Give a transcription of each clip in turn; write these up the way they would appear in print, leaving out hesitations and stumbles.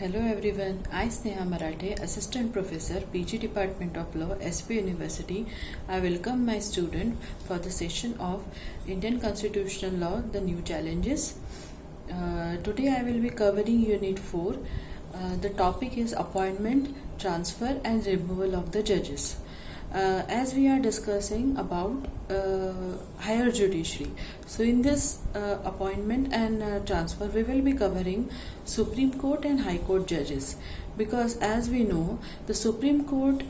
Hello everyone, I Sneha Marathe, Assistant Professor, PG Department of Law, SP University. I welcome my student for the session of Indian Constitutional Law, the new challenges. Today I will be covering Unit 4. The topic is appointment, transfer and removal of the judges. As we are discussing about higher judiciary, so in this appointment and transfer we will be covering Supreme Court and High Court judges, because as we know the Supreme Court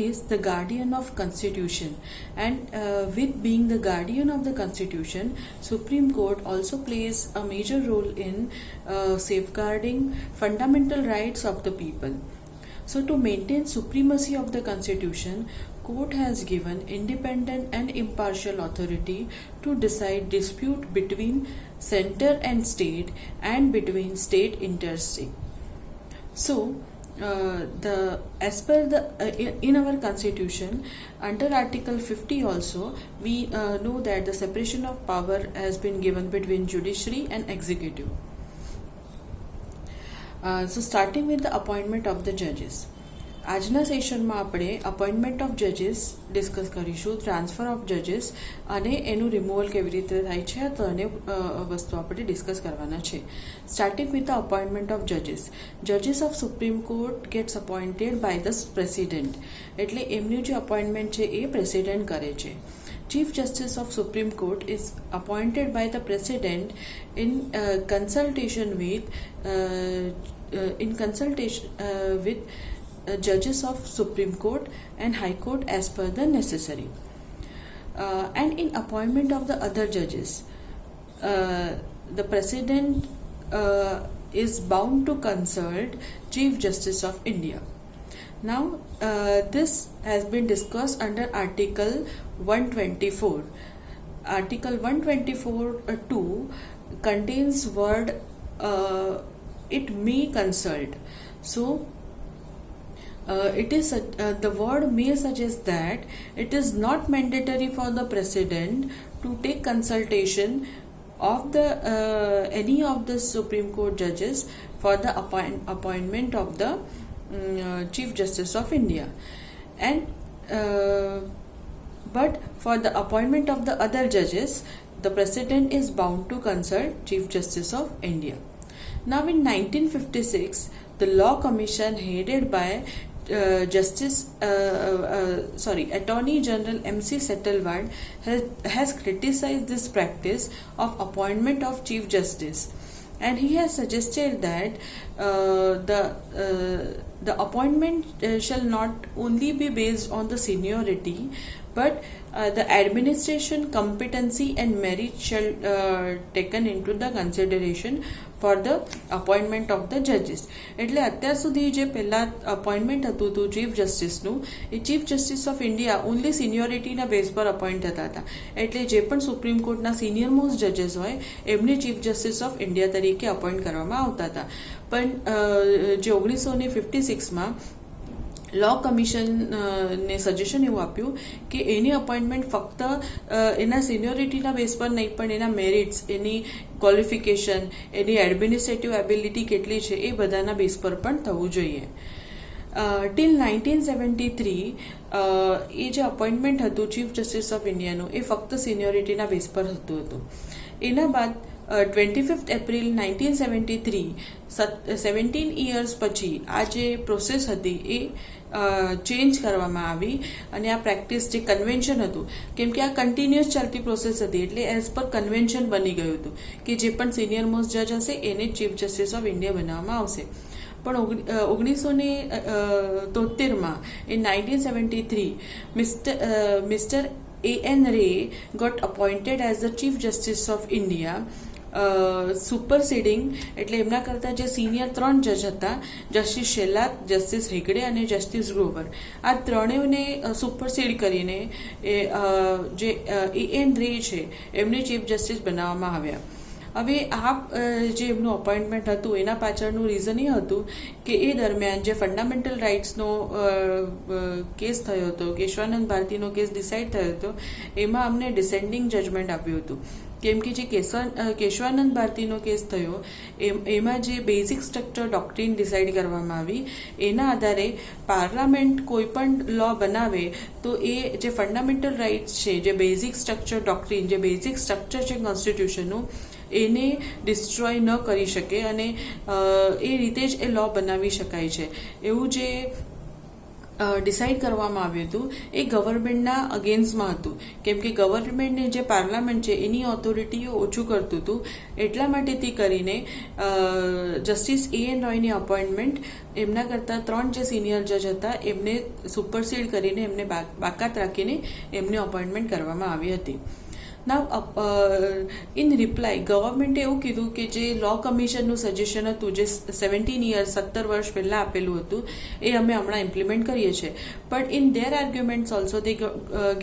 is the guardian of Constitution, and with being the guardian of the Constitution, Supreme Court also plays a major role in safeguarding fundamental rights of the people. So, to maintain supremacy of the Constitution, court has given independent and impartial authority to decide dispute between center and state and between state interstate. So, in our Constitution, under Article 50 also, we know that the separation of power has been given between judiciary and executive. So starting with the appointment of the judges. આજના સેશનમાં આપણે appointment of જજીસ discuss કરીશું, transfer of જજીસ અને એનું removal કેવી રીતે થાય છે તો એને વસ્તુ આપણે ડિસ્કસ કરવાના છે. Starting with the appointment of જજીસ. જજીસ of supreme court gates appointed by the president, એટલે એમનું જે અપોઇન્ટમેન્ટ છે એ પ્રેસિડેન્ટ કરે છે. Chief Justice of Supreme Court is appointed by the President in consultation with judges of Supreme Court and High Court as per the necessary. And in appointment of the other judges, the President is bound to consult Chief Justice of India. Now, this has been discussed under Article 124. Article 124(2) contains word it may consult. So, the word may suggests that it is not mandatory for the President to take consultation of the any of the Supreme Court judges for the appointment of the Chief Justice of India, and but for the appointment of the other judges, the President is bound to consult Chief Justice of India. Now, in 1956, the Law Commission headed by Attorney General M.C. Settleward has criticized this practice of appointment of Chief Justice, and he has suggested that the appointment shall not only be based on the seniority, but the administration competency and merit shall taken into the consideration for the appointment of the judges. એટલે અત્યાર સુધી જે પહેલા appointment હતું chief જસ્ટિસનું, એ chief justice of India only સિનિયોરિટીના base પર અપોઇન્ટ થતા હતા. એટલે જે પણ સુપ્રીમ કોર્ટના સિનિયર મોસ્ટ જજીસ હોય એમને ચીફ જસ્ટિસ ઓફ ઇન્ડિયા તરીકે અપોઇન્ટ કરવામાં આવતા હતા. પણ જે 1956માં લો કમિશનને સજેશન એવું આપ્યું કે એની અપોઇન્ટમેન્ટ ફક્ત એના સિનિયોરિટીના બેઝ પર નહીં, પણ એના મેરિટ્સ, એની ક્વોલિફિકેશન, એની એડમિનિસ્ટ્રેટિવ એબિલિટી કેટલી છે એ બધાના બેઝ પર પણ થવું જોઈએ. ટિલ 1973 એ જે અપોઇન્ટમેન્ટ હતું ચીફ જસ્ટિસ ઓફ ઇન્ડિયાનું એ ફક્ત સિનિયોરિટીના બેઝ પર થતું હતું. એના બાદ 25th એપ્રિલ 1973, 17 years પછી આ જે પ્રોસેસ હતી એ ચેન્જ કરવામાં આવી, અને આ પ્રેક્ટિસ જે કન્વેન્શન હતું, કેમ કે આ કન્ટિન્યુઅસ ચાલતી પ્રોસેસ હતી એટલે એઝ પર કન્વેન્શન બની ગયું હતું કે જે પણ સિનિયર મોસ્ટ જજ હશે એને ચીફ જસ્ટિસ ઓફ ઇન્ડિયા બનાવવામાં આવશે. પણ 1973માં in 1973 Mr. A.N. Ray got appointed as the Chief Justice of India, સુપરસીડિંગ, એટલે એમના કરતાં જે સિનિયર 3 જજ હતા, જસ્ટિસ શેલાત, જસ્ટિસ હેગડે અને જસ્ટિસ ગ્રોવર, આ ત્રણેયને સુપરસીડ કરીને જે A.N. રે છે એમને ચીફ જસ્ટિસ બનાવવામાં આવ્યા. હવે આ જે એમનું અપોઇન્ટમેન્ટ હતું એના પાછળનું રીઝન એ હતું કે એ દરમિયાન જે ફંડામેન્ટલ રાઇટ્સનો કેસ થયો હતો, કેશવાનંદ ભારતીનો કેસ ડિસાઇડ થયો હતો, એમાં અમને ડિસેન્ડિંગ જજમેન્ટ આપ્યું હતું કેમ કે જે કેશવાનંદ ભારતીનો કેસ થયો એમાં જે બેઝિક સ્ટ્રક્ચર ડોક્ટ્રીન ડિસાઇડ કરવામાં આવી એના આધારે પાર્લામેન્ટ કોઈ પણ લો બનાવે તો એ જે ફંડામેન્ટલ રાઇટ્સ છે, જે બેઝિક સ્ટ્રક્ચર ડોક્ટ્રીન, જે બેઝિક સ્ટ્રક્ચર છે કોન્સ્ટિટ્યુશનનું, એને ડિસ્ટ્રોય ન કરી શકે અને એ રીતે જ એ લો બનાવી શકાય છે. એવું જે ડિસાઇડ કરવામાં આવ્યું હતું એ ગવર્મેન્ટના અગેન્સ્ટમાં હતું, કેમ કે ગવર્મેન્ટને જે પાર્લામેન્ટ છે એની ઓથોરિટીઓ ઓછું કરતું હતું. એટલા માટે તે કરીને જસ્ટિસ A.N. રોયની અપોઇન્ટમેન્ટ એમના કરતાં 3 જે સિનિયર જજ હતા એમને સુપરસીડ કરીને એમને બાકાત રાખીને એમની અપોઇન્ટમેન્ટ કરવામાં આવી હતી. નાવ ઇન રિપ્લાય ગવર્મેન્ટે એવું કીધું કે જે લો કમિશનનું સજેશન હતું, જે 17 યર્સ 17 વર્ષ પહેલાં આપેલું હતું, એ અમે હમણાં ઇમ્પ્લિમેન્ટ કરીએ છીએ. But in their arguments also they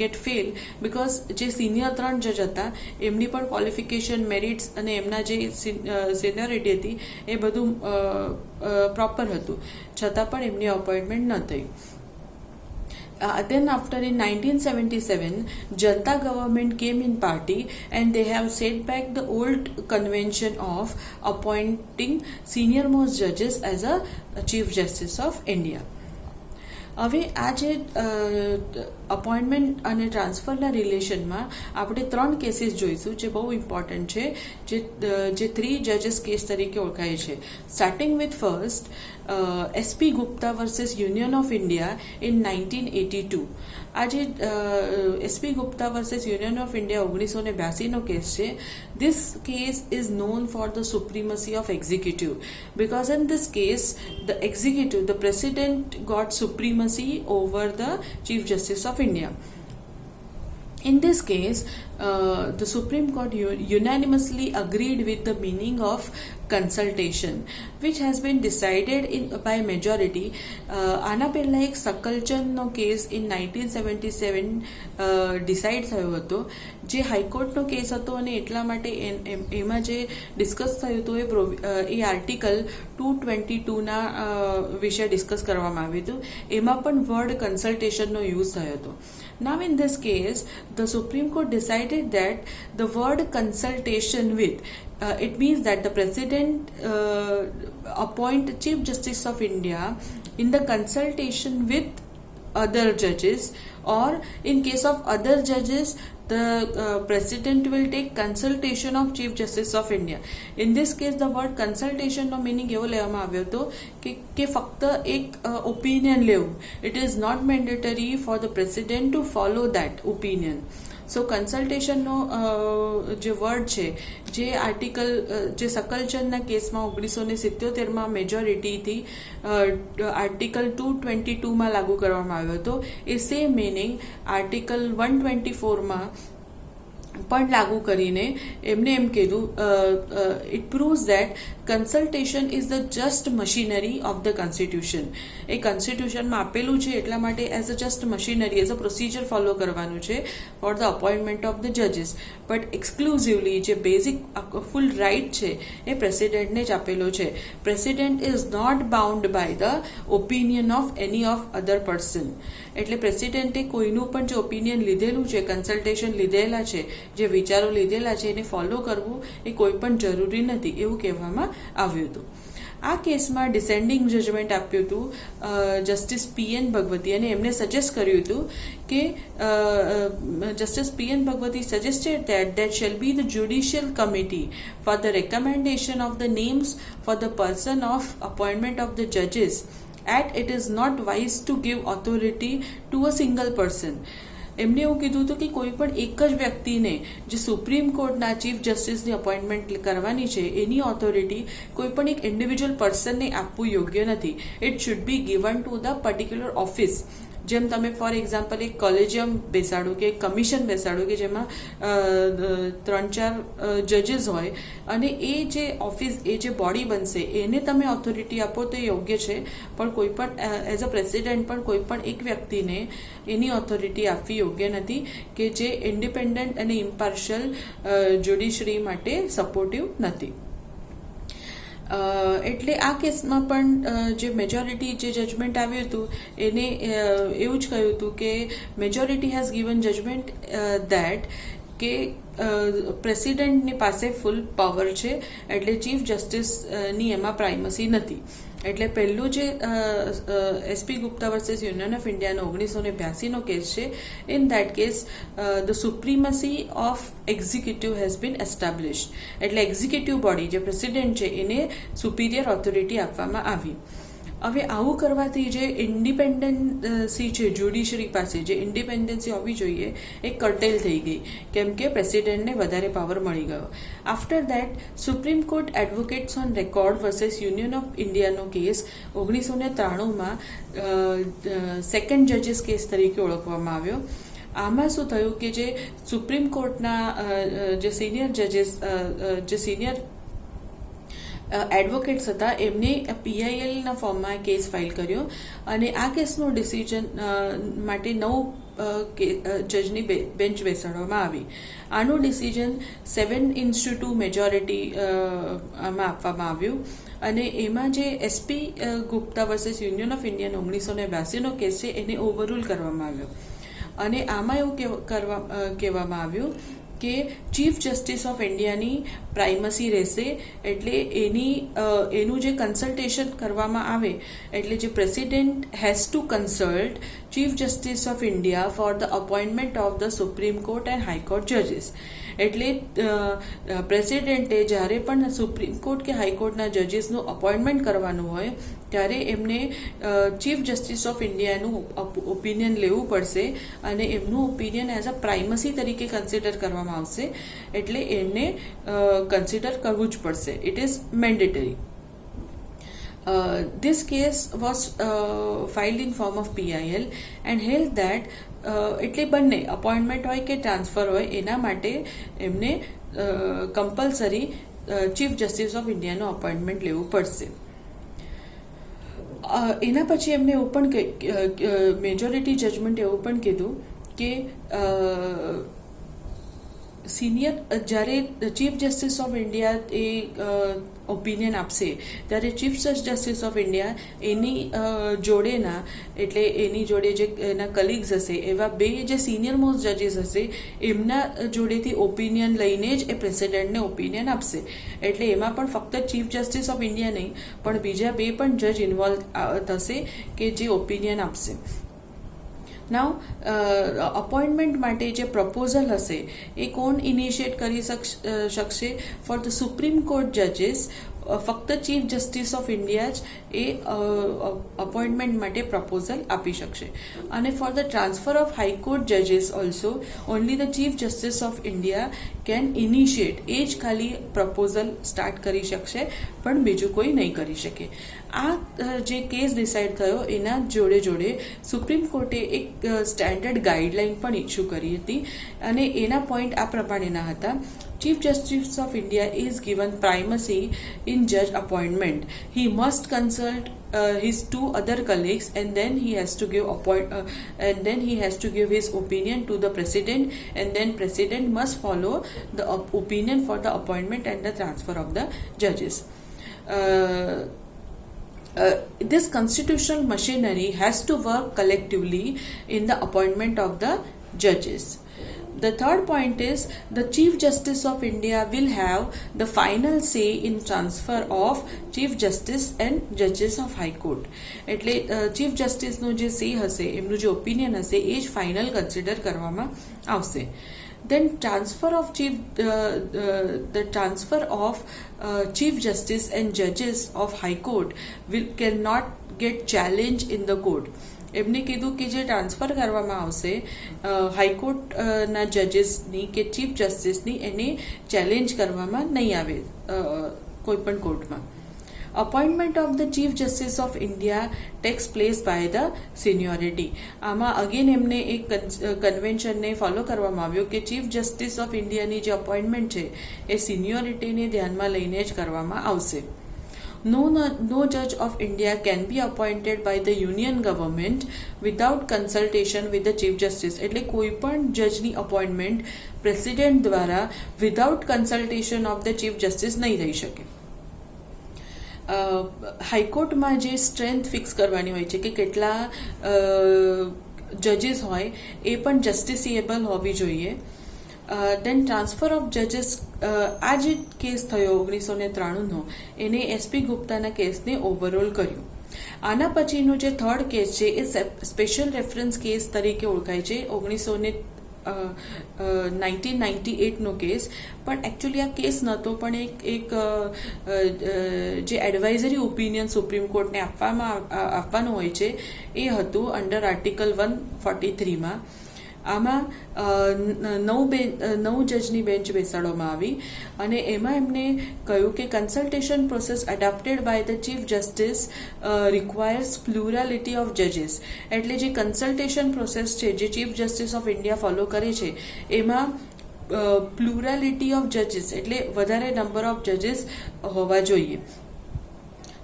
gate fail because જે સિનિયર 3 જજ હતા એમની પણ ક્વોલિફિકેશન, મેરિટ્સ અને એમના જે સિનિયોરિટી હતી એ બધું પ્રોપર હતું, છતાં પણ એમની અપોઇન્ટમેન્ટ ન થઈ. Then after in 1977, Janta government came in party and they have set back the old convention of appointing senior most judges as a Chief Justice of India. હવે આ જે અપોઇન્ટમેન્ટ અને ટ્રાન્સફરના રિલેશનમાં આપણે 3 કેસીસ જોઈશું જે બહુ ઇમ્પોર્ટન્ટ છે, જે 3 જજીસ કેસ તરીકે ઓળખાય છે. Starting with first SP Gupta versus union of India in 1982. આ જે SP Gupta versus union of India 1982નો કેસ છે, this case is known for the supremacy of executive because in this case the executive, the president got supremacy over the Chief Justice of India. In this case, the Supreme Court unanimously agreed with the meaning of consultation, which has been decided by majority. આના પહેલાં એક સકલચંદનો case in 1977 decide થયો હતો, જે હાઈકોર્ટનો case હતો અને એટલા માટે એમાં જે ડિસ્કસ થયું હતું એ આર્ટિકલ 222ના વિશે ડિસ્કસ કરવામાં આવ્યું હતું. એમાં પણ વર્ડ કન્સલ્ટેશનનો યુઝ થયો હતો. Now in this case, the Supreme Court decided that the word consultation with, it means that the President appoint Chief Justice of India in the consultation with other judges, or in case of other judges, the President will take consultation of Chief Justice of India. In this case, the word consultation no meaning એવો લેવામાં આવ્યો હતો કે ફક્ત એક opinion લેવું. It is not mandatory for the President to follow that opinion. સો કન્સલ્ટેશનનો જે word છે, જે આર્ટિકલ જે સકલચંદના કેસમાં 1977માં મેજોરિટીથી આર્ટિકલ 222માં લાગુ કરવામાં આવ્યો હતો, એ સેમ મિનિંગ આર્ટિકલ 124માં પણ લાગુ કરીને એમને એમ કીધું, it proves that consultation is the just machinery of the constitution. એ કોન્સ્ટિટ્યુશનમાં આપેલું છે એટલા માટે as a just machinery, as a procedure follow કરવાનું છે for the appointment of the જજીસ. બટ એક્સક્લુઝિવલી જે બેઝિક ફૂલ રાઇટ છે એ પ્રેસિડેન્ટને જ આપેલો છે. President is not bound by the opinion of any of other person. એટલે પ્રેસિડેન્ટે કોઈનું પણ જે ઓપિનિયન લીધેલું છે, કન્સલ્ટેશન લીધેલા છે, જે વિચારો લીધેલા છે એને ફોલો કરવું એ કોઈ પણ જરૂરી નથી, એવું કહેવામાં આવ્યું હતું. આ કેસમાં ડિસેન્ડિંગ જજમેન્ટ આપ્યું હતું જસ્ટિસ P.N. ભગવતી, અને એમને સજેસ્ટ કર્યું હતું કે justice P.N. Bhagwati suggested that shall be the judicial committee for the recommendation of the names for the person of appointment of the judges, at it is not wise to give authority to a single person. એમને એવું કીધું હતું કે કોઈ પણ એક જ વ્યક્તિને જે સુપ્રીમ કોર્ટના ચીફ જસ્ટિસની અપોઇન્ટમેન્ટ કરવાની છે એની ઓથોરિટી કોઈ પણ એક ઇન્ડિવિજ્યુઅલ પર્સનને આપવું યોગ્ય નથી. It should be given to the particular office. જેમ તમે ફોર એક્ઝામ્પલ એક કોલેજિયમ બેસાડો કે એક કમિશન બેસાડો કે જેમાં 3-4 જજીસ હોય, અને એ જે ઓફિસ, એ જે બોડી બનશે એને તમે ઓથોરિટી આપો તો એ યોગ્ય છે, પણ કોઈ પણ એઝ અ પ્રેસિડેન્ટ પણ કોઈ પણ એક વ્યક્તિને એની ઓથોરિટી આપવી યોગ્ય નથી કે જે ઇન્ડિપેન્ડન્ટ અને ઇમ્પાર્શિયલ જ્યુડિશરી માટે સપોર્ટિવ નથી. એટલે આ કેસમાં પણ જે મેજોરિટી જે જજમેન્ટ આવ્યું હતું એને એવું જ કહ્યું હતું કે majority has given judgment that કે પ્રેસિડેન્ટની પાસે ફૂલ પાવર છે, એટલે ચીફ જસ્ટિસની એમાં પ્રાઇમસી નથી. એટલે પહેલું જે SP Gupta versus union of ઇન્ડિયાનો 1982નો કેસ છે, in that case the supremacy of executive has been established. એટલે એક્ઝિક્યુટિવ બોડી જે પ્રેસિડેન્ટ છે એને સુપિરિયર ઓથોરિટી આપવામાં આવી. હવે આવું કરવાથી જે ઇન્ડિપેન્ડન્સી છે જ્યુડિશરી પાસે, જે ઇન્ડિપેન્ડન્સી હોવી જોઈએ, એ કર્ટેલ થઈ ગઈ, કેમ કે પ્રેસિડેન્ટને વધારે પાવર મળી ગયો. After that supreme court advocates on record versus union of ઇન્ડિયાનો કેસ 1993માં સેકન્ડ જજીસ કેસ તરીકે ઓળખવામાં આવ્યો. આમાં શું થયું કે જે સુપ્રીમ કોર્ટના જે સિનિયર જજીસ, જે સિનિયર એડવોકેટ્સ હતા, એમને પીઆઈએલના ફોર્મમાં કેસ ફાઇલ કર્યો અને આ કેસનું ડિસિઝન માટે 9 જજની બેન્ચ બેસાડવામાં આવી. આનું ડિસિઝન 7-2 મેજોરિટી આમાં આપવામાં આવ્યું અને એમાં જે SP Gupta versus union of ઇન્ડિયાનો 1982નો કેસ છે એને ઓવરરૂલ કરવામાં આવ્યો. અને આમાં એવું કહેવામાં આવ્યું કે ચીફ જસ્ટિસ ઓફ ઇન્ડિયાની પ્રાઇમસી રહેશે. એટલે એનું જે કન્સલ્ટેશન કરવામાં આવે, એટલે જે president has to consult chief justice of India for the appointment of the supreme court and high court જજીસ. એટલે પ્રેસિડેન્ટે જ્યારે પણ સુપ્રીમ કોર્ટ કે હાઈકોર્ટના જજીસનું અપોઇન્ટમેન્ટ કરવાનું હોય ત્યારે એમને ચીફ જસ્ટિસ ઓફ ઇન્ડિયાનું ઓપિનિયન લેવું પડશે અને એમનું ઓપિનિયન એઝ અ પ્રાઇમસી તરીકે કન્સિડર કરવામાં આવશે. એટલે એમને કન્સિડર કરવું જ પડશે. It is mandatory. This case was filed in form of PIL and held that એટલે બંને અપોઇન્ટમેન્ટ હોય કે ટ્રાન્સફર હોય એના માટે એમને કમ્પલસરી ચીફ જસ્ટિસ ઓફ ઇન્ડિયાનું અપોઇન્ટમેન્ટ લેવું પડશે. એના પછી એમને એવું પણ મેજોરિટી જજમેન્ટ એવું પણ કીધું કે સિનિયર જ્યારે chief justice of India A opinion આપશે ત્યારે ચીફ જસ્ટિસ ઓફ ઇન્ડિયા એની જોડેના, એટલે એની જોડે જે એના કલીગ્સ હશે એવા બે જે સિનિયર મોસ્ટ જજીસ હશે એમના જોડેથી ઓપિનિયન લઈને જ એ પ્રેસિડેન્ટને ઓપિનિયન આપશે. એટલે એમાં પણ ફક્ત ચીફ જસ્ટિસ ઓફ ઇન્ડિયા નહીં પણ બીજા બે પણ જજ ઇન્વોલ્વ થશે કે જે ઓપિનિયન આપશે. નાઉ અપોઇન્ટમેન્ટ માટે જે પ્રપોઝલ હશે એ કોણ ઇનિશિએટ કરી શકશે? ફોર ધ સુપ્રીમ કોર્ટ જજીસ ફક્ત ચીફ જસ્ટિસ ઓફ ઇન્ડિયા જ એ અપોઇન્ટમેન્ટ માટે પ્રપોઝલ આપી શકશે. અને for the transfer of high court જજીસ also only the chief justice of India can initiate. એ જ ખાલી પ્રપોઝલ સ્ટાર્ટ કરી શકશે પણ બીજું કોઈ નહીં કરી શકે. આ જે કેસ ડિસાઇડ થયો એના જોડે જોડે સુપ્રીમ કોર્ટે એક સ્ટેન્ડર્ડ ગાઈડલાઇન પણ ઇસ્યુ કરી હતી અને એના પોઈન્ટ આ પ્રમાણેના હતા. Chief Justice of India is given primacy in judge appointment. He must consult his two other colleagues and then he has to give his opinion to the president, and then president must follow the opinion for the appointment and the transfer of the judges. This constitutional machinery has to work collectively in the appointment of the judges. The third point is the Chief Justice of India will have the final say in transfer of Chief Justice and Judges of High Court. એટલે chief જસ્ટિસનો જે સે હશે, એમનું જે opinion હશે એ જ final consider કરવામાં આવશે. Then transfer of Chief Justice and Judges of High Court cannot get challenged in the court. એમને કીધું કે જે ટ્રાન્સફર કરવામાં આવશે હાઈકોર્ટના જજીસની કે ચીફ જસ્ટિસની, એને ચેલેન્જ કરવામાં નહીં આવે કોઈ પણ કોર્ટમાં. Appointment of the chief justice of India takes place by the seniority. આમાં અગેન એમને એક કન્વેન્શનને ફોલો કરવામાં આવ્યો કે ચીફ જસ્ટિસ ઓફ ઇન્ડિયાની જે અપોઇન્ટમેન્ટ છે એ સિનિયોરિટીને ધ્યાનમાં લઈને જ કરવામાં આવશે. No judge of India can be appointed by the union government without consultation with the chief justice. એટલે કોઈ પણ જજની અપોઇન્ટમેન્ટ પ્રેસિડેન્ટ દ્વારા without consultation of the chief justice નહીં થઈ શકે. હાઈકોર્ટમાં જે સ્ટ્રેન્થ ફિક્સ કરવાની હોય છે કે કેટલા જજીસ હોય એ પણ જસ્ટિસિએબલ હોવી જોઈએ. દેન ટ્રાન્સફર ઓફ જજીસ, આ જે કેસ થયો 1993નો, એને એસપી ગુપ્તાના કેસને ઓવરઓલ કર્યું. આના પછીનો જે થર્ડ કેસ છે એ સ્પેશિયલ રેફરન્સ કેસ તરીકે ઓળખાય છે, 1998નો કેસ. પણ એકચ્યુઅલી આ કેસ નહોતો, પણ એક જે એડવાઇઝરી ઓપિનિયન સુપ્રીમ કોર્ટને આપવાનું હોય છે એ હતું અંડર આર્ટિકલ 143માં. આમાં 9 જજની બેન્ચ બેસાડવામાં આવી અને એમાં એમને કહ્યું કે consultation process adopted by the chief justice requires plurality of જજીસ. એટલે જે કન્સલ્ટેશન પ્રોસેસ છે જે chief justice of India follow કરે છે એમાં પ્લુરાલિટી ઓફ જજીસ એટલે વધારે નંબર ઓફ જજીસ હોવા જોઈએ.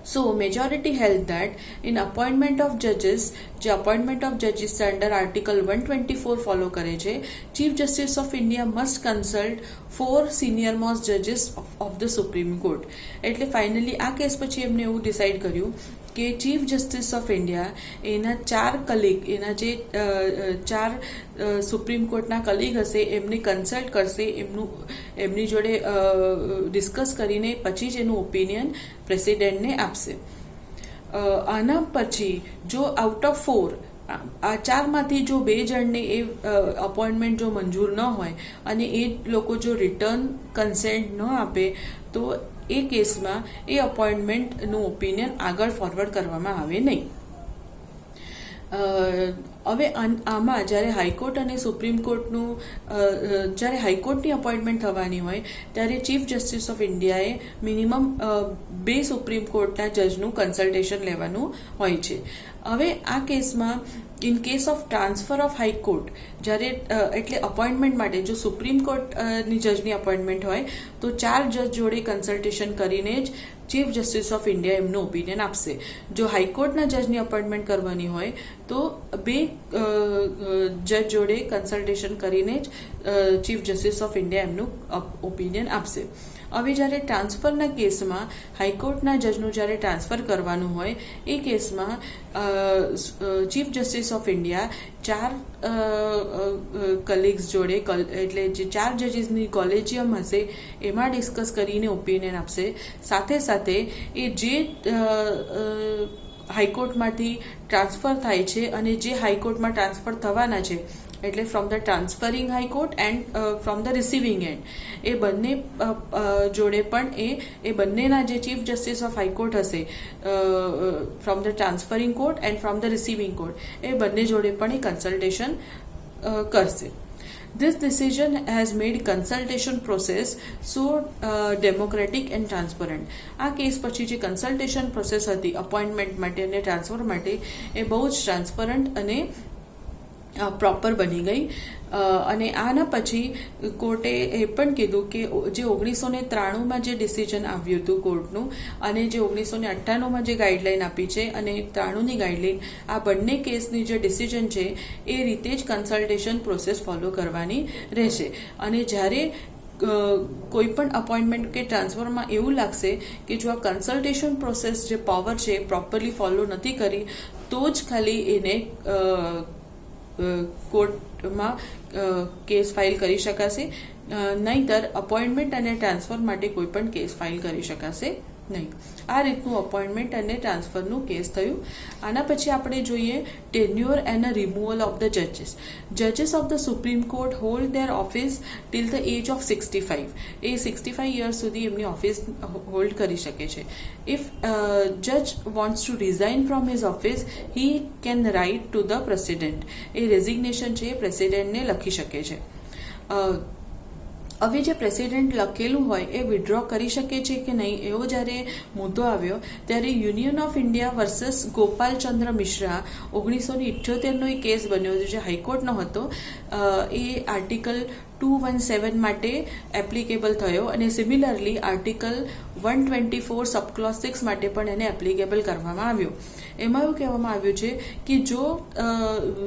So, majority held that in appointment of judges, જે appointment of judges under Article 124 follow કરે છે, Chief Justice of India must consult 4 senior most judges of the Supreme Court. એટલે ફાઇનલી આ કેસ પછી એમને એવું ડિસાઇડ કર્યું કે ચીફ જસ્ટિસ ઓફ ઇન્ડિયા એના 4 કલીગ, એના જે 4 સુપ્રીમ કોર્ટના કલીગ હશે એમને કન્સલ્ટ કરશે, એમની જોડે ડિસ્કસ કરીને પછી જ એનું ઓપિનિયન પ્રેસિડેન્ટને આપશે. આના પછી જો આઉટ ઓફ 4 આ 4માંથી જો 2 જણને એ અપોઇન્ટમેન્ટ જો મંજૂર ન હોય અને એ લોકો જો રિટર્ન કન્સેન્ટ ન આપે તો એ કેસમાં એ અપોઇન્ટમેન્ટનું ઓપિનિયન આગળ ફોરવર્ડ કરવામાં આવે નહીં. હવે આમાં જ્યારે હાઈકોર્ટ અને સુપ્રીમ કોર્ટનું જ્યારે હાઈકોર્ટની અપોઇન્ટમેન્ટ થવાની હોય ત્યારે ચીફ જસ્ટિસ ઓફ ઇન્ડિયાએ મિનિમમ 2 સુપ્રીમ કોર્ટના જજનું કન્સલ્ટેશન લેવાનું હોય છે. હવે આ કેસમાં in case of transfer of high court, જ્યારે એટલે અપોઇન્ટમેન્ટ માટે જો સુપ્રીમ કોર્ટની જજની અપોઇન્ટમેન્ટ હોય તો 4 જજ જોડે કન્સલ્ટેશન કરીને જ ચીફ જસ્ટિસ ઓફ ઇન્ડિયા એમનું ઓપિનિયન આપશે. જો હાઈકોર્ટના જજની અપોઇન્ટમેન્ટ કરવાની હોય તો 2 જજ જોડે કન્સલ્ટેશન કરીને જ ચીફ જસ્ટિસ ઓફ ઇન્ડિયા એમનું ઓપિનિયન આપશે. હવે જ્યારે ટ્રાન્સફરના કેસમાં હાઈકોર્ટના જજનું જ્યારે ટ્રાન્સફર કરવાનું હોય એ કેસમાં chief justice of India 4 colleagues જોડે એટલે જે 4 જજીસની કોલેજિયમ હશે એમાં ડિસ્કસ કરીને ઓપિનિયન આપશે. સાથે સાથે એ જે હાઈકોર્ટમાંથી ટ્રાન્સફર થાય છે અને જે હાઈકોર્ટમાં ટ્રાન્સફર થવાના છે એટલે from the transferring high court and from the receiving end, એ બંને જોડે પણ એ બંનેના જે ચીફ જસ્ટિસ ઓફ હાઈકોર્ટ હશે from the transferring court and from the receiving court, એ બંને જોડે પણ એ કન્સલ્ટેશન કરશે. This decision has made consultation process so democratic and transparent. આ કેસ પછી જે કન્સલ્ટેશન પ્રોસેસ હતી અપોઇન્ટમેન્ટ માટે અને ટ્રાન્સફર માટે એ બહુ જ ટ્રાન્સપરન્ટ અને પ્રોપર બની ગઈ. અને આના પછી કોર્ટે એ પણ કીધું કે જે 1993માં જે ડિસિઝન આવ્યું હતું કોર્ટનું અને જે 1998માં જે ગાઈડલાઈન આપી છે અને 93ની ગાઈડલાઈન, આ બંને કેસની જે ડિસિઝન છે એ રીતે જ કન્સલ્ટેશન પ્રોસેસ ફોલો કરવાની રહેશે. અને જ્યારે કોઈ પણ અપોઇન્ટમેન્ટ કે ટ્રાન્સફરમાં એવું લાગશે કે જો આ કન્સલ્ટેશન પ્રોસેસ જે પાવર છે એ પ્રોપરલી ફોલો નથી કરી તો જ ખાલી એને કોર્ટમાં કેસ ફાઇલ કરી શકાશે, નહીંતર અપોઇન્ટમેન્ટ અને ટ્રાન્સફર માટે કોઈ પણ કેસ ફાઇલ કરી શકાશે નહીં. આ રીતનું અપોઇન્ટમેન્ટ અને ટ્રાન્સફરનું કેસ થયું. આના પછી આપણે જોઈએ tenure and removal of the જજીસ. જજીસ of the supreme court hold there office till the age of 65. A 65 years સુધી એમની ઓફિસ હોલ્ડ કરી શકે છે. ઇફ જજ wants to resign from his office he can write to the president. A resignation છે એ પ્રેસિડેન્ટને લખી શકે છે. હવે જે પ્રેસિડેન્ટ લખેલું હોય એ વિડ્રો કરી શકે છે કે નહીં એવો જ્યારે મુદ્દો આવ્યો ત્યારે union of India versus Gopalchandra Mishra 1978નો એ કેસ બન્યો હતો જે હાઈકોર્ટનો હતો. એ આર્ટિકલ 217 માટે એપ્લિકેબલ થયો અને સિમિલરલી આર્ટિકલ 124 સબક્લોઝ 6 માટે પણ એને એપ્લિકેબલ કરવામાં આવ્યો. એમાં એવું કહેવામાં આવ્યું છે કે જો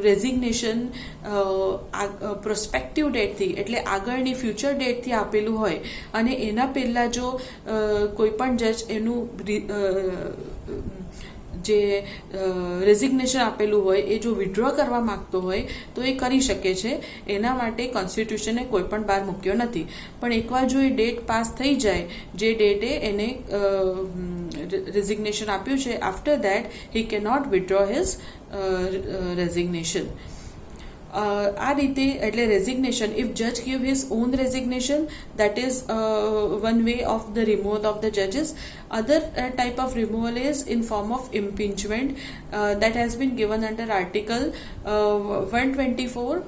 રેઝિગ્નેશન પ્રોસ્પેક્ટિવ ડેટથી એટલે આગળની ફ્યુચર ડેટથી આપેલું હોય અને એના પહેલાં જો કોઈ પણ જજ એનું જે રેઝિગ્નેશન આપેલું હોય એ જો વિડ્રો કરવા માંગતો હોય તો એ કરી શકે છે. એના માટે કોન્સ્ટિટ્યુશને કોઈ પણ બાર મૂક્યો નથી. પણ એકવાર જો એ ડેટ પાસ થઈ જાય, જે ડેટે એને રેઝિગ્નેશન આપ્યું છે, after that he can not withdraw his resignation. આ રીતે એટલે રેઝિગ્નેશન, ઇફ જજ give his own resignation, that is one way of the removal of the જજીસ. Other type of removal is in form of impeachment that has been given under Article 124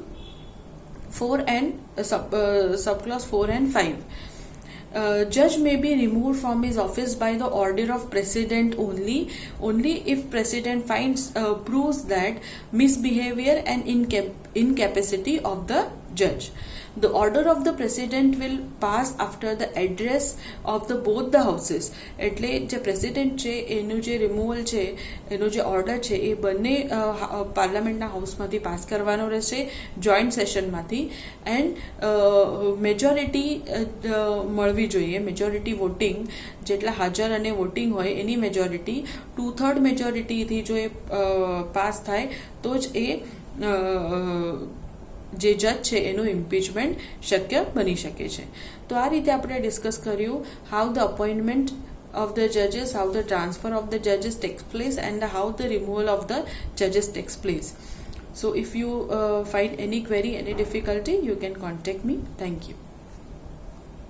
4 and subclause 4 and 5. Judge may be removed from his office by the order of president only if president finds proves that misbehavior and incapacity of the judge. The order of the president will pass after the address of the both the houses. એટલે જે president છે એનું જે removal છે, એનો જે order છે એ બંને પાર્લામેન્ટના હાઉસમાંથી પાસ કરવાનો રહેશે, જોઈન્ટ સેશનમાંથી. એન્ડ મેજોરિટી મળવી જોઈએ, મેજોરિટી વોટિંગ, જેટલા હાજર અને વોટિંગ હોય એની મેજોરિટી 2/3 મેજોરિટીથી જો એ પાસ થાય તો જ એ જે જજ છે એનું ઇમ્પીચમેન્ટ શક્ય બની શકે છે. તો આ રીતે આપણે ડિસ્કસ કર્યું how the appointment of the judges, how the transfer of the judges takes place, and how the removal of the judges takes place. So if you find any query, any difficulty, you can contact me. Thank you.